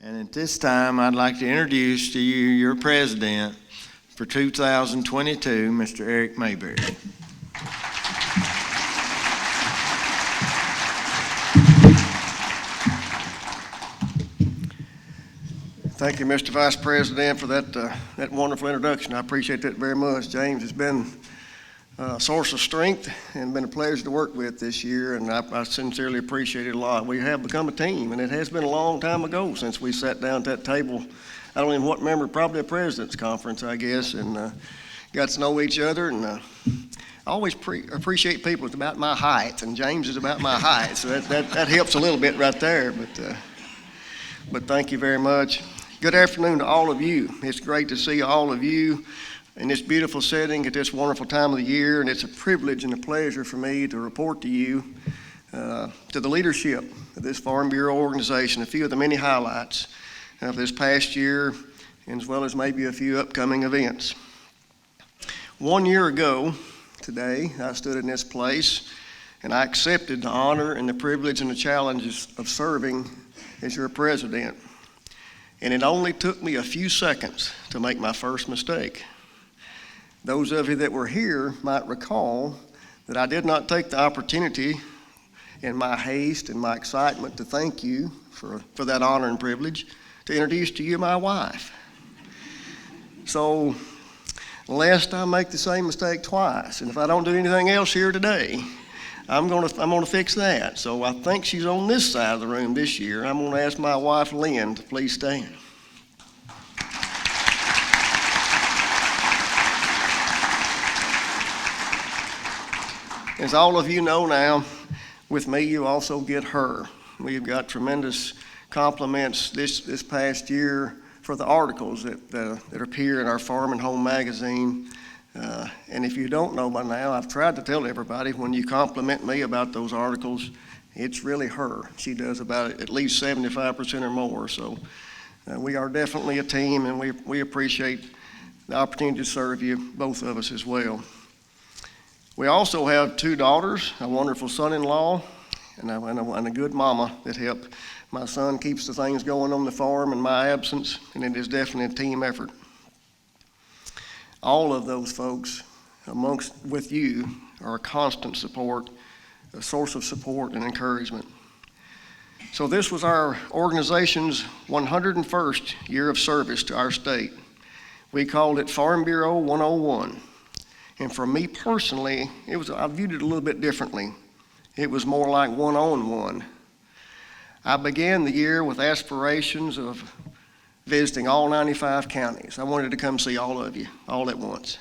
And at this time, I'd like to introduce to you your president for 2022, Mr. Eric Mayberry. Thank you, Mr. Vice President, for that wonderful introduction. I appreciate that very much. James has been a source of strength and been a pleasure to work with this year, and I sincerely appreciate it a lot. We have become a team, and it has been a long time ago since we sat down at that table. I don't even what remember, probably a president's conference, I guess, and got to know each other. And I always appreciate people. It's about my height, and James is about my height, so that helps a little bit right there. But thank you very much. Good afternoon to all of you. It's great to see all of you in this beautiful setting at this wonderful time of the year, and it's a privilege and a pleasure for me to report to you, to the leadership of this Farm Bureau organization, a few of the many highlights of this past year, as well as maybe a few upcoming events. 1 year ago today, I stood in this place and I accepted the honor and the privilege and the challenges of serving as your president. And it only took me a few seconds to make my first mistake. Those of you that were here might recall that I did not take the opportunity in my haste and my excitement to thank you for that honor and privilege to introduce to you my wife. So, lest I make the same mistake twice, and if I don't do anything else here today, I'm gonna fix that. So I think she's on this side of the room this year. I'm gonna ask my wife, Lynn, to please stand. As all of you know now, with me, you also get her. We've got tremendous compliments this past year for the articles that appear in our Farm and Home magazine. And if you don't know by now, I've tried to tell everybody when you compliment me about those articles, it's really her. She does about at least 75% or more. So we are definitely a team, and we appreciate the opportunity to serve you, both of us as well. We also have 2 daughters, a wonderful son-in-law, and a good mama that help. My son keeps the things going on the farm in my absence, and it is definitely a team effort. All of those folks with you are a constant support, a source of support and encouragement. So this was our organization's 101st year of service to our state. We called it Farm Bureau 101. And for me personally, I viewed it a little bit differently. It was more like one-on-one. I began the year with aspirations of visiting all 95 counties. I wanted to come see all of you, all at once.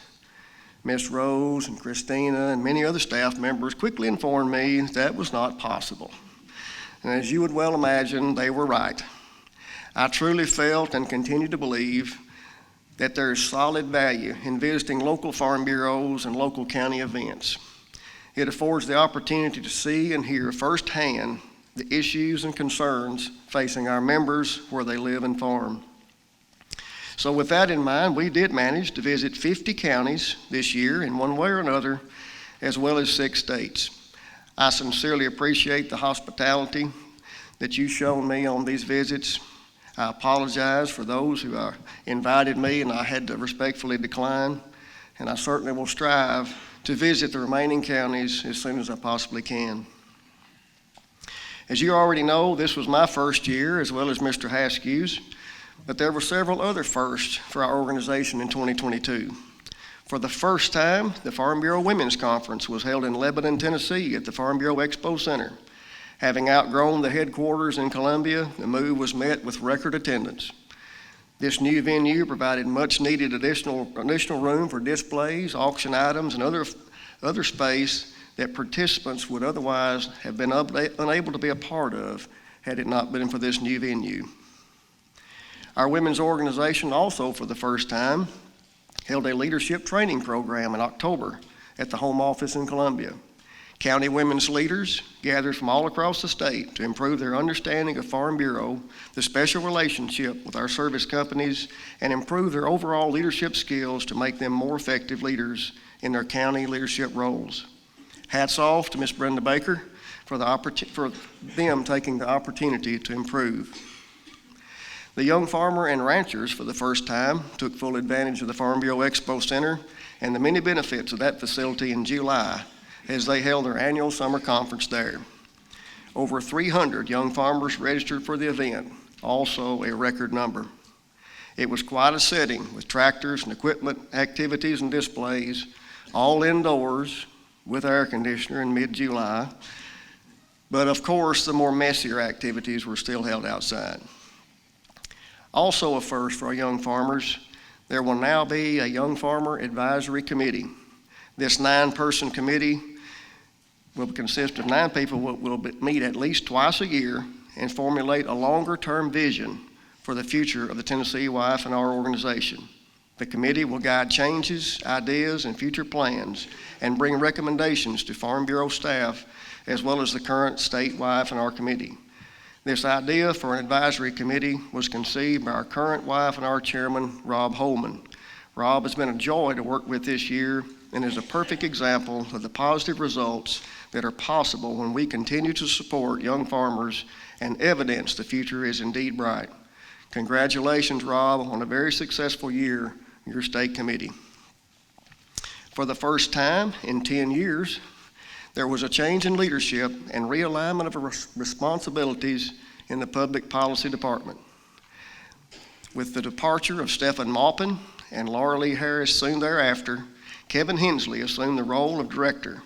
Miss Rose and Christina and many other staff members quickly informed me that was not possible. And as you would well imagine, they were right. I truly felt and continue to believe that there is solid value in visiting local farm bureaus and local county events. It affords the opportunity to see and hear firsthand the issues and concerns facing our members where they live and farm. So with that in mind, we did manage to visit 50 counties this year in one way or another, as well as 6 states. I sincerely appreciate the hospitality that you've shown me on these visits. I apologize for those who invited me and I had to respectfully decline, and I certainly will strive to visit the remaining counties as soon as I possibly can. As you already know, this was my first year as well as Mr. Haskew's, but there were several other firsts for our organization in 2022. For the first time, the Farm Bureau Women's Conference was held in Lebanon, Tennessee at the Farm Bureau Expo Center. Having outgrown the headquarters in Columbia, the move was met with record attendance. This new venue provided much needed additional room for displays, auction items, and other space that participants would otherwise have been unable to be a part of had it not been for this new venue. Our women's organization also, for the first time, held a leadership training program in October at the home office in Columbia. County women's leaders gathered from all across the state to improve their understanding of Farm Bureau, the special relationship with our service companies, and improve their overall leadership skills to make them more effective leaders in their county leadership roles. Hats off to Ms. Brenda Baker for them taking the opportunity to improve. The young farmer and ranchers, for the first time, took full advantage of the Farm Bureau Expo Center and the many benefits of that facility in July as they held their annual summer conference there. Over 300 young farmers registered for the event, also a record number. It was quite a setting with tractors and equipment, activities and displays, all indoors with air conditioner in mid-July. But of course, the more messier activities were still held outside. Also a first for our young farmers, there will now be a Young Farmer Advisory Committee. This 9-person committee will consist of 9 people who will meet at least twice a year and formulate a longer-term vision for the future of the Tennessee YF&R organization. The committee will guide changes, ideas, and future plans and bring recommendations to Farm Bureau staff as well as the current state YF&R committee. This idea for an advisory committee was conceived by our current YF&R chairman, Rob Holman. Rob has been a joy to work with this year and is a perfect example of the positive results that are possible when we continue to support young farmers and evidence the future is indeed bright. Congratulations, Rob, on a very successful year in your state committee. For the first time in 10 years, there was a change in leadership and realignment of responsibilities in the Public Policy Department. With the departure of Stephen Maupin and Laura Lee Harris soon thereafter, Kevin Hensley assumed the role of director.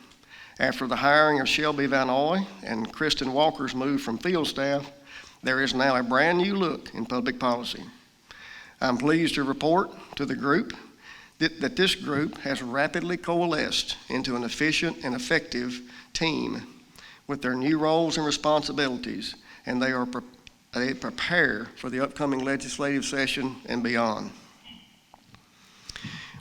After the hiring of Shelby Van Oy and Kristen Walker's move from field staff, there is now a brand new look in public policy. I'm pleased to report to the group that this group has rapidly coalesced into an efficient and effective team with their new roles and responsibilities, and they prepare for the upcoming legislative session and beyond.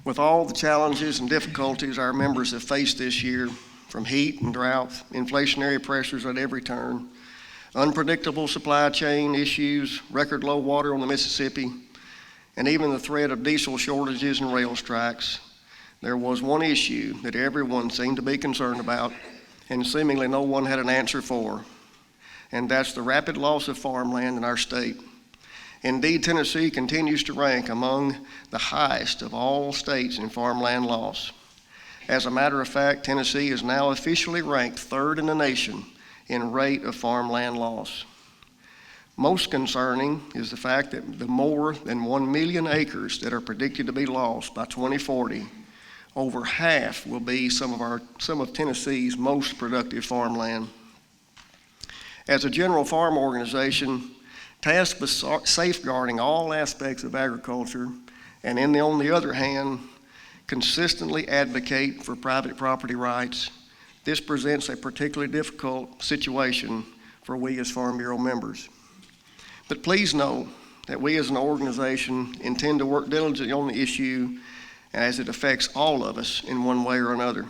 With all the challenges and difficulties our members have faced this year, from heat and drought, inflationary pressures at every turn, unpredictable supply chain issues, record low water on the Mississippi, and even the threat of diesel shortages and rail strikes, there was one issue that everyone seemed to be concerned about and seemingly no one had an answer for, and that's the rapid loss of farmland in our state. Indeed, Tennessee continues to rank among the highest of all states in farmland loss. As a matter of fact, Tennessee is now officially ranked 3rd in the nation in rate of farmland loss. Most concerning is the fact that the more than 1 million acres that are predicted to be lost by 2040, over half will be some of Tennessee's most productive farmland. As a general farm organization tasked with safeguarding all aspects of agriculture, and on the other hand, consistently advocate for private property rights, this presents a particularly difficult situation for we as Farm Bureau members. But please know that we as an organization intend to work diligently on the issue as it affects all of us in one way or another.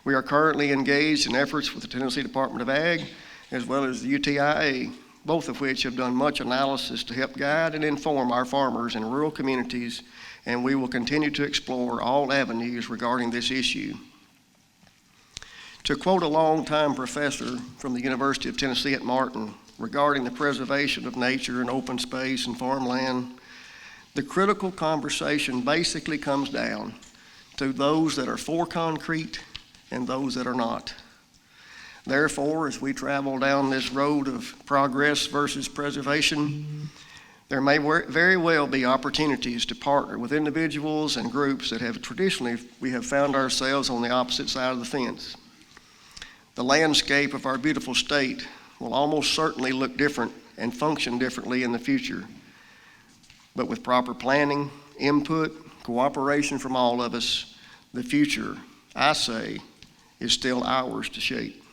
We are currently engaged in efforts with the Tennessee Department of Ag as well as the UTIA, both of which have done much analysis to help guide and inform our farmers in rural communities, and we will continue to explore all avenues regarding this issue. To quote a longtime professor from the University of Tennessee at Martin regarding the preservation of nature and open space and farmland, the critical conversation basically comes down to those that are for concrete and those that are not. Therefore, as we travel down this road of progress versus preservation, there may very well be opportunities to partner with individuals and groups that have traditionally, we have found ourselves on the opposite side of the fence. The landscape of our beautiful state will almost certainly look different and function differently in the future. But with proper planning, input, cooperation from all of us, the future, I say, is still ours to shape.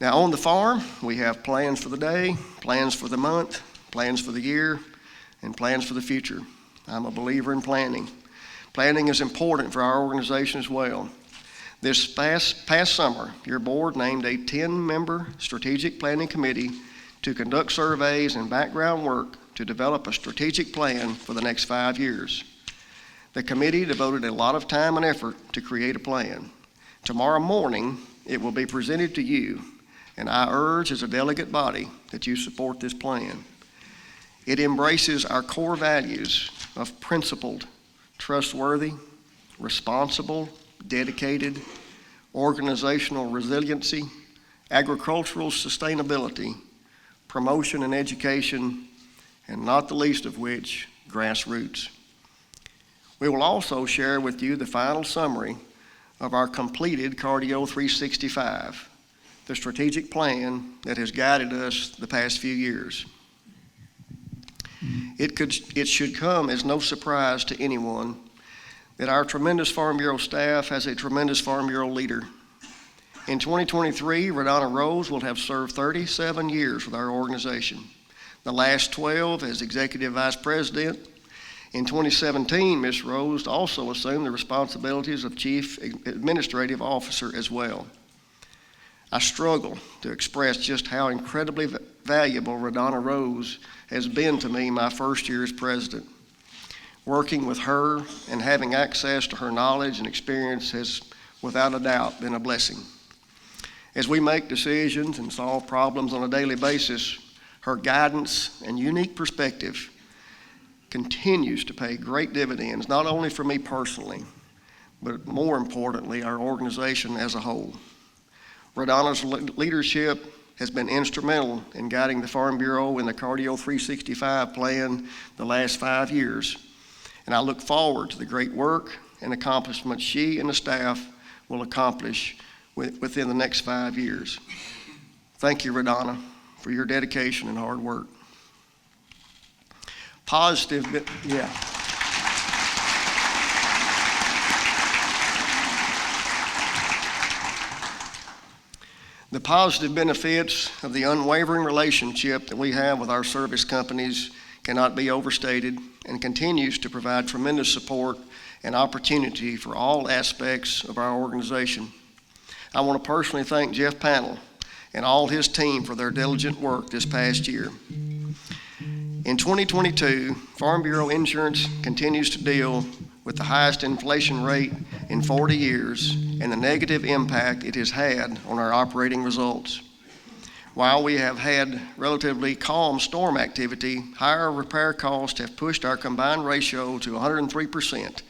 Now on the farm, we have plans for the day, plans for the month, plans for the year, and plans for the future. I'm a believer in planning. Planning is important for our organization as well. This past summer, your board named a 10-member strategic planning committee to conduct surveys and background work to develop a strategic plan for the next 5 years. The committee devoted a lot of time and effort to create a plan. Tomorrow morning, it will be presented to you, and I urge as a delegate body that you support this plan. It embraces our core values of principled, trustworthy, responsible, dedicated, organizational resiliency, agricultural sustainability, promotion and education, and not the least of which, grassroots. We will also share with you the final summary of our completed Cardio 365, the strategic plan that has guided us the past few years. It should come as no surprise to anyone that our tremendous Farm Bureau staff has a tremendous Farm Bureau leader. In 2023, Radonna Rose will have served 37 years with our organization, the last 12 as Executive Vice President. In 2017, Ms. Rose also assumed the responsibilities of Chief Administrative Officer as well. I struggle to express just how incredibly valuable Radonna Rose has been to me my first year as president. Working with her and having access to her knowledge and experience has, without a doubt, been a blessing. As we make decisions and solve problems on a daily basis, her guidance and unique perspective continues to pay great dividends, not only for me personally, but more importantly, our organization as a whole. Radonna's leadership has been instrumental in guiding the Farm Bureau in the Cardio 365 plan the last 5 years, and I look forward to the great work and accomplishments she and the staff will accomplish within the next 5 years. Thank you, Radonna, for your dedication and hard work. The positive benefits of the unwavering relationship that we have with our service companies cannot be overstated and continues to provide tremendous support and opportunity for all aspects of our organization. I want to personally thank Jeff Panel and all his team for their diligent work this past year. In 2022, Farm Bureau Insurance continues to deal with the highest inflation rate in 40 years and the negative impact it has had on our operating results. While we have had relatively calm storm activity, higher repair costs have pushed our combined ratio to 103%,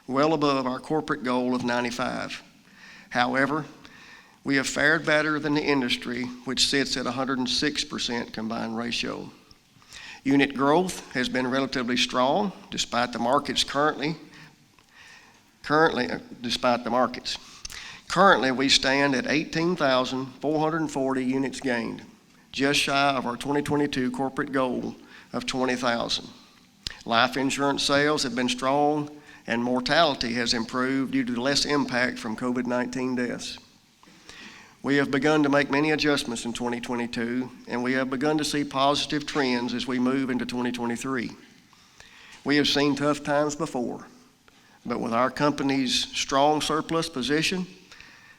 well above our corporate goal of 95. However, we have fared better than the industry, which sits at 106% combined ratio. Unit growth has been relatively strong despite the markets. Currently, we stand at 18,440 units gained, just shy of our 2022 corporate goal of 20,000. Life insurance sales have been strong, and mortality has improved due to less impact from COVID-19 deaths. We have begun to make many adjustments in 2022, and we have begun to see positive trends as we move into 2023. We have seen tough times before, but with our company's strong surplus position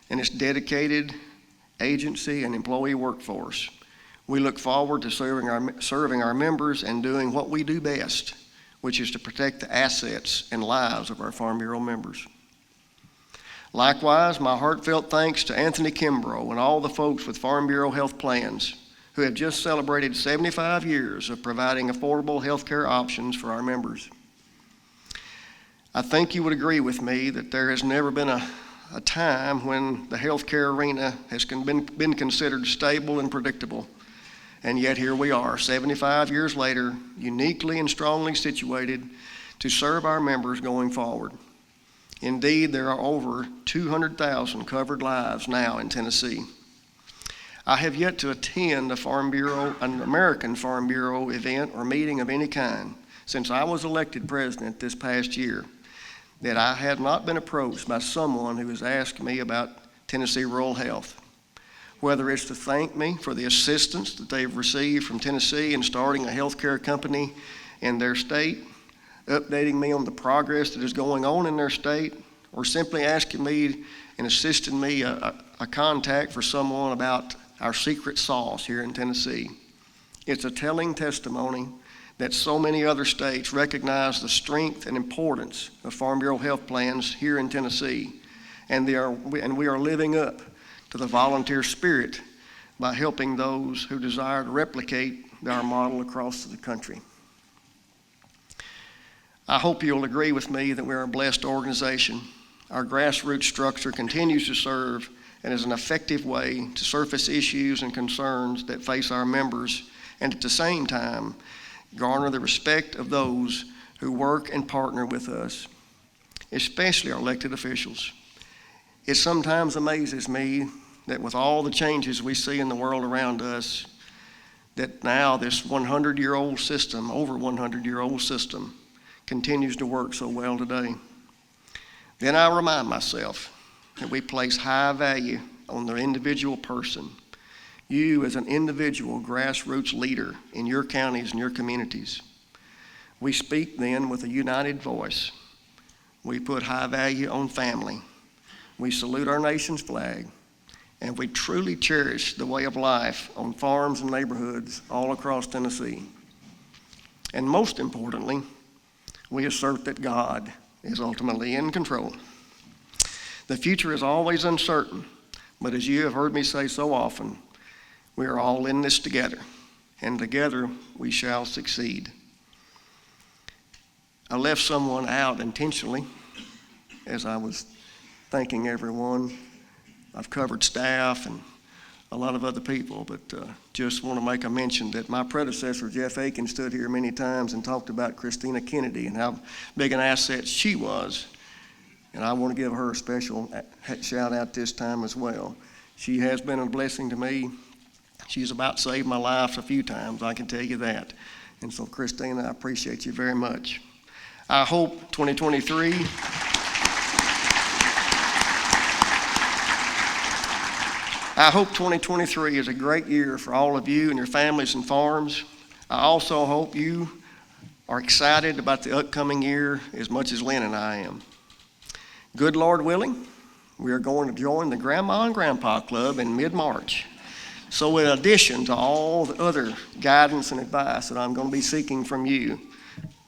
and its dedicated agency and employee workforce, we look forward to serving our members and doing what we do best, which is to protect the assets and lives of our Farm Bureau members. Likewise, my heartfelt thanks to Anthony Kimbrough and all the folks with Farm Bureau Health Plans who have just celebrated 75 years of providing affordable health care options for our members. I think you would agree with me that there has never been a time when the healthcare arena has been considered stable and predictable. And yet here we are, 75 years later, uniquely and strongly situated to serve our members going forward. Indeed, there are over 200,000 covered lives now in Tennessee. I have yet to attend an American Farm Bureau event or meeting of any kind since I was elected president this past year that I have not been approached by someone who has asked me about Tennessee rural health. Whether it's to thank me for the assistance that they've received from Tennessee in starting a healthcare company in their state, updating me on the progress that is going on in their state, or simply asking me and assisting me a contact for someone about our secret sauce here in Tennessee. It's a telling testimony that so many other states recognize the strength and importance of Farm Bureau health plans here in Tennessee, and we are living up to the volunteer spirit by helping those who desire to replicate our model across the country. I hope you'll agree with me that we're a blessed organization. Our grassroots structure continues to serve and is an effective way to surface issues and concerns that face our members, and at the same time, garner the respect of those who work and partner with us, especially our elected officials. It sometimes amazes me that with all the changes we see in the world around us, that now this 100-year-old system, over 100-year-old system, continues to work so well today. Then I remind myself that we place high value on the individual person. You as an individual grassroots leader in your counties and your communities. We speak then with a united voice. We put high value on family. We salute our nation's flag, and we truly cherish the way of life on farms and neighborhoods all across Tennessee. And most importantly, we assert that God is ultimately in control. The future is always uncertain, but as you have heard me say so often, we are all in this together, and together we shall succeed. I left someone out intentionally as I was thanking everyone. I've covered staff and a lot of other people, but just want to make a mention that my predecessor, Jeff Aiken, stood here many times and talked about Christina Kennedy and how big an asset she was. And I want to give her a special shout out this time as well. She has been a blessing to me. She's about saved my life a few times, I can tell you that. And so, Christina, I appreciate you very much. I hope 2023 is a great year for all of you and your families and farms. I also hope you are excited about the upcoming year as much as Lynn and I am. Good Lord willing, we are going to join the Grandma and Grandpa Club in mid-March. So in addition to all the other guidance and advice that I'm going to be seeking from you,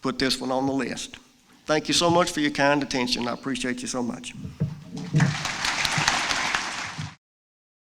put this one on the list. Thank you so much for your kind attention. I appreciate you so much.